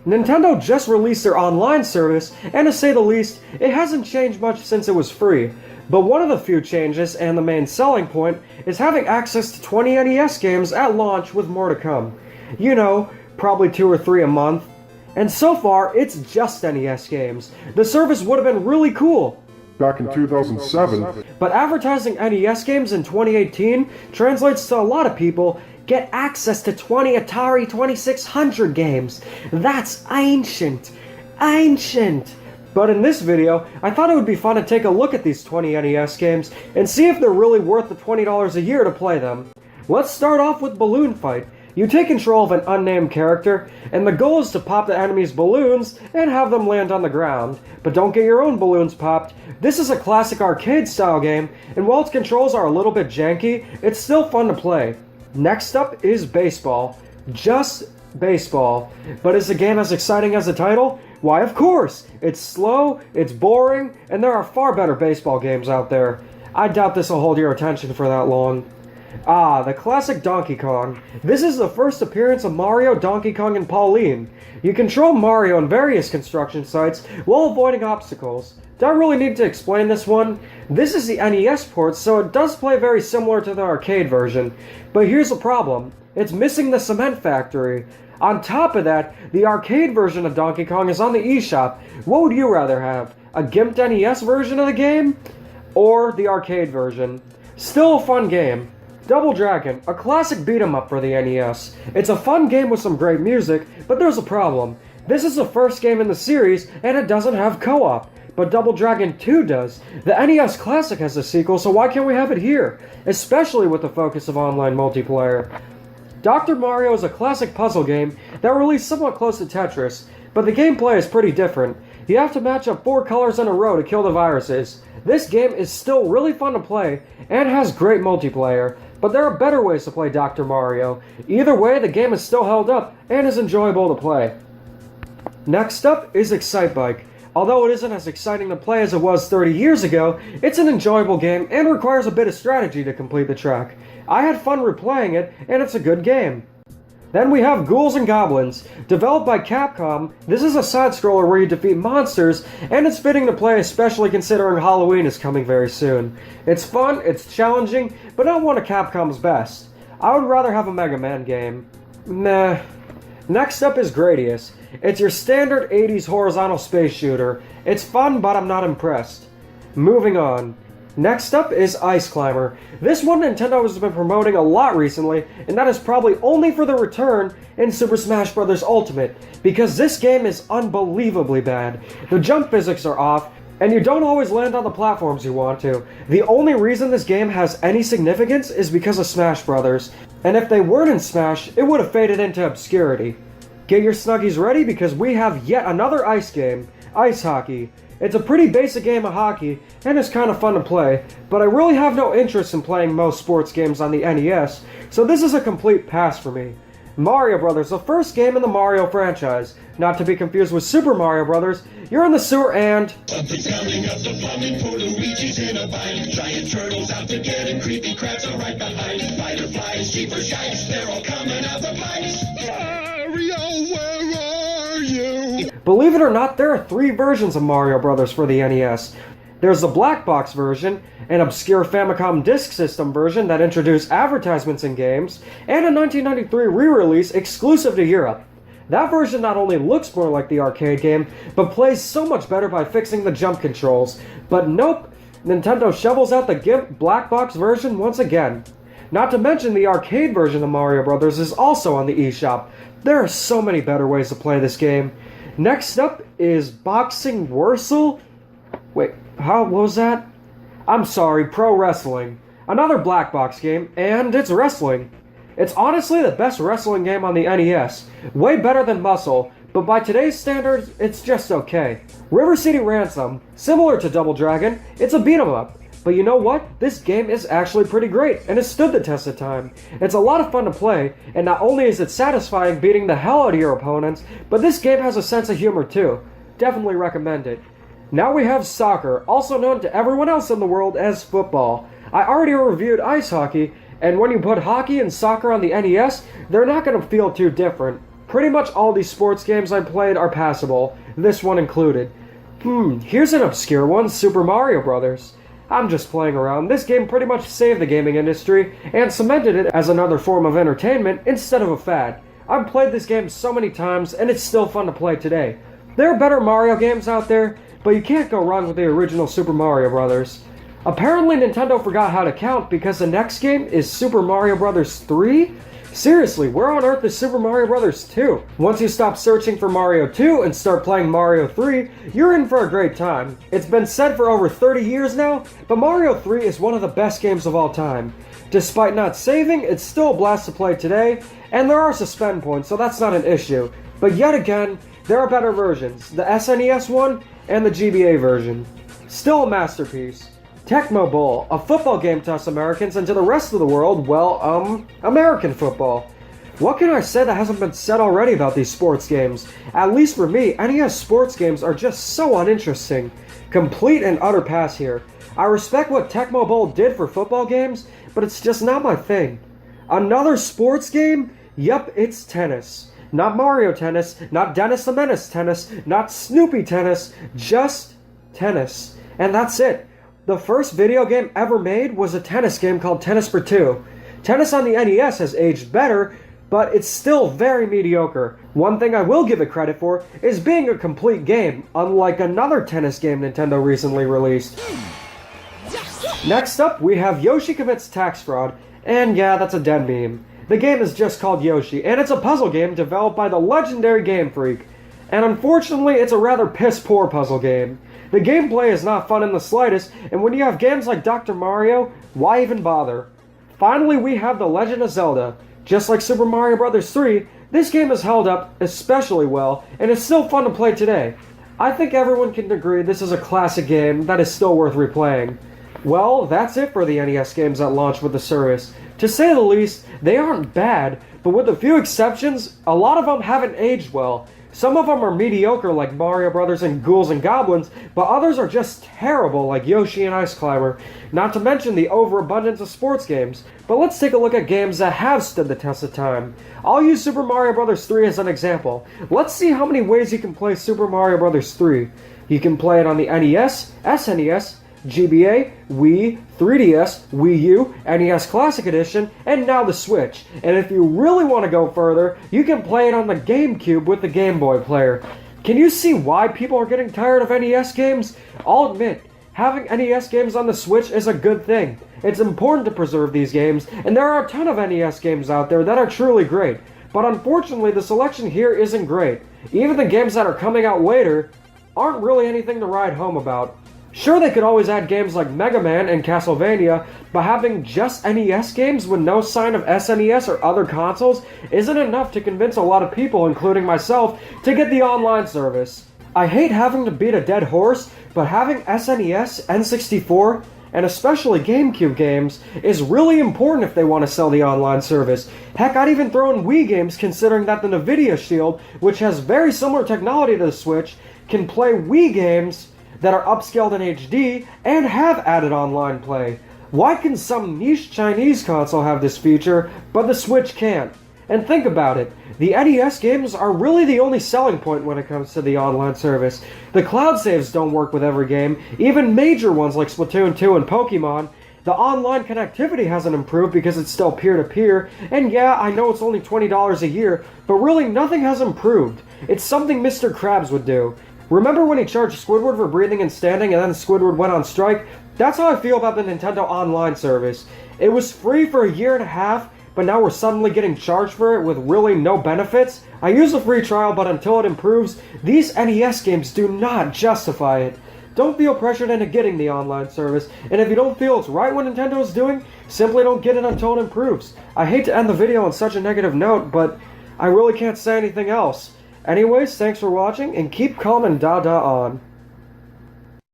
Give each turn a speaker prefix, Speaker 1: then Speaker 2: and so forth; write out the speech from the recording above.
Speaker 1: Nintendo just released their online service, and to say the least, it hasn't changed much since it was free. But one of the few changes, and the main selling point, is having access to 20 NES games at launch with more to come. You know, probably 2 or 3 a month. And so far, it's just NES games. The service would have been really cool
Speaker 2: back in 2007.
Speaker 1: But advertising NES games in 2018 translates to a lot of people get access to 20 Atari 2600 games. That's ancient. Ancient. But in this video, I thought it would be fun to take a look at these 20 NES games and see if they're really worth the $20 a year to play them. Let's start off with Balloon Fight. You take control of an unnamed character, and the goal is to pop the enemy's balloons and have them land on the ground. But don't get your own balloons popped. This is a classic arcade-style game, and while its controls are a little bit janky, it's still fun to play. Next up is Baseball. Just baseball. But is the game as exciting as the title? Why, of course! It's slow, it's boring, and there are far better baseball games out there. I doubt this will hold your attention for that long. Ah, the classic Donkey Kong. This is the first appearance of Mario, Donkey Kong, and Pauline. You control Mario on various construction sites while avoiding obstacles. Do I really need to explain this one? This is the NES port, so it does play very similar to the arcade version. But here's the problem. It's missing the cement factory. On top of that, the arcade version of Donkey Kong is on the eShop. What would you rather have? A gimped NES version of the game? Or the arcade version? Still a fun game. Double Dragon, a classic beat-em-up for the NES. It's a fun game with some great music, but there's a problem. This is the first game in the series, and it doesn't have co-op. But Double Dragon 2 does. The NES Classic has a sequel, so why can't we have it here? Especially with the focus of online multiplayer. Dr. Mario is a classic puzzle game that released somewhat close to Tetris, but the gameplay is pretty different. You have to match up 4 colors in a row to kill the viruses. This game is still really fun to play, and has great multiplayer. But there are better ways to play Dr. Mario. Either way, the game is still held up and is enjoyable to play. Next up is Excitebike. Although it isn't as exciting to play as it was 30 years ago, it's an enjoyable game and requires a bit of strategy to complete the track. I had fun replaying it, and it's a good game. Then we have Ghouls and Goblins. Developed by Capcom, this is a side-scroller where you defeat monsters, and it's fitting to play especially considering Halloween is coming very soon. It's fun, it's challenging, but not one of Capcom's best. I would rather have a Mega Man game. Meh. Next up is Gradius. It's your standard 80s horizontal space shooter. It's fun, but I'm not impressed. Moving on. Next up is Ice Climber. This one Nintendo has been promoting a lot recently, and that is probably only for the return in Super Smash Bros. Ultimate, because this game is unbelievably bad. The jump physics are off, and you don't always land on the platforms you want to. The only reason this game has any significance is because of Smash Bros., and if they weren't in Smash, it would have faded into obscurity. Get your Snuggies ready because we have yet another ice game, Ice Hockey. It's a pretty basic game of hockey, and it's kind of fun to play, but I really have no interest in playing most sports games on the NES, so this is a complete pass for me. Mario Bros., the first game in the Mario franchise. Not to be confused with Super Mario Bros., you're in the sewer and...
Speaker 3: Something's coming up the plumbing, Luigi's in a bind. Giant turtles out to get him, creepy crabs are right behind. Spider flies, cheaper shites, they're all coming out the pipes. Mario, where are you?
Speaker 1: Believe it or not, there are 3 versions of Mario Bros. For the NES. There's the black box version, an obscure Famicom Disk System version that introduced advertisements in games, and a 1993 re-release exclusive to Europe. That version not only looks more like the arcade game, but plays so much better by fixing the jump controls. But nope, Nintendo shovels out the GIMP black box version once again. Not to mention the arcade version of Mario Bros. Is also on the eShop. There are so many better ways to play this game. Next up is Boxing Wursel? Wait, what was that? I'm sorry, Pro Wrestling. Another black box game, and it's wrestling. It's honestly the best wrestling game on the NES. Way better than Muscle, but by today's standards, it's just okay. River City Ransom, similar to Double Dragon, it's a beat-em-up. But you know what? This game is actually pretty great, and it stood the test of time. It's a lot of fun to play, and not only is it satisfying beating the hell out of your opponents, but this game has a sense of humor too. Definitely recommend it. Now we have Soccer, also known to everyone else in the world as football. I already reviewed Ice Hockey, and when you put hockey and soccer on the NES, they're not going to feel too different. Pretty much all these sports games I played are passable, this one included. Here's an obscure one, Super Mario Bros. I'm just playing around. This game pretty much saved the gaming industry and cemented it as another form of entertainment instead of a fad. I've played this game so many times and it's still fun to play today. There are better Mario games out there, but you can't go wrong with the original Super Mario Bros. Apparently Nintendo forgot how to count because the next game is Super Mario Bros. 3? Seriously, where on earth is Super Mario Bros. 2? Once you stop searching for Mario 2 and start playing Mario 3, you're in for a great time. It's been said for over 30 years now, but Mario 3 is one of the best games of all time. Despite not saving, it's still a blast to play today, and there are suspend points, so that's not an issue. But yet again, there are better versions, the SNES one and the GBA version. Still a masterpiece. Tecmo Bowl, a football game to us Americans and to the rest of the world, well, American football. What can I say that hasn't been said already about these sports games? At least for me, NES sports games are just so uninteresting. Complete and utter pass here. I respect what Tecmo Bowl did for football games, but it's just not my thing. Another sports game? Yup, it's tennis. Not Mario Tennis, not Dennis the Menace Tennis, not Snoopy Tennis, just tennis. And that's it. The first video game ever made was a tennis game called Tennis for Two. Tennis on the NES has aged better, but it's still very mediocre. One thing I will give it credit for is being a complete game, unlike another tennis game Nintendo recently released. Next up, we have Yoshi Commits Tax Fraud, and yeah, that's a dead meme. The game is just called Yoshi, and it's a puzzle game developed by the legendary Game Freak. And unfortunately, it's a rather piss-poor puzzle game. The gameplay is not fun in the slightest, and when you have games like Dr. Mario, why even bother? Finally, we have The Legend of Zelda. Just like Super Mario Bros. 3, this game has held up especially well, and is still fun to play today. I think everyone can agree this is a classic game that is still worth replaying. Well, that's it for the NES games that launched with the service. To say the least, they aren't bad, but with a few exceptions, a lot of them haven't aged well. Some of them are mediocre like Mario Brothers and Ghouls and Goblins, but others are just terrible like Yoshi and Ice Climber, not to mention the overabundance of sports games. But let's take a look at games that have stood the test of time. I'll use Super Mario Bros. 3 as an example. Let's see how many ways you can play Super Mario Bros. 3. You can play it on the NES, SNES, GBA, Wii, 3DS, Wii U, NES Classic Edition, and now the Switch. And if you really want to go further, you can play it on the GameCube with the Game Boy player. Can you see why people are getting tired of NES games? I'll admit, having NES games on the Switch is a good thing. It's important to preserve these games, and there are a ton of NES games out there that are truly great. But unfortunately, the selection here isn't great. Even the games that are coming out later aren't really anything to write home about. Sure, they could always add games like Mega Man and Castlevania, but having just NES games with no sign of SNES or other consoles isn't enough to convince a lot of people, including myself, to get the online service. I hate having to beat a dead horse, but having SNES, N64, and especially GameCube games is really important if they want to sell the online service. Heck, I'd even throw in Wii games considering that the Nvidia Shield, which has very similar technology to the Switch, can play Wii games that are upscaled in HD and have added online play. Why can some niche Chinese console have this feature, but the Switch can't? And think about it, the NES games are really the only selling point when it comes to the online service. The cloud saves don't work with every game, even major ones like Splatoon 2 and Pokemon. The online connectivity hasn't improved because it's still peer-to-peer, and yeah, I know it's only $20 a year, but really nothing has improved. It's something Mr. Krabs would do. Remember when he charged Squidward for breathing and standing and then Squidward went on strike? That's how I feel about the Nintendo Online service. It was free for a year and a half, but now we're suddenly getting charged for it with really no benefits. I use a free trial, but until it improves, these NES games do not justify it. Don't feel pressured into getting the online service, and if you don't feel it's right what Nintendo is doing, simply don't get it until it improves. I hate to end the video on such a negative note, but I really can't say anything else. Anyways, thanks for watching, and keep calm and da-da on.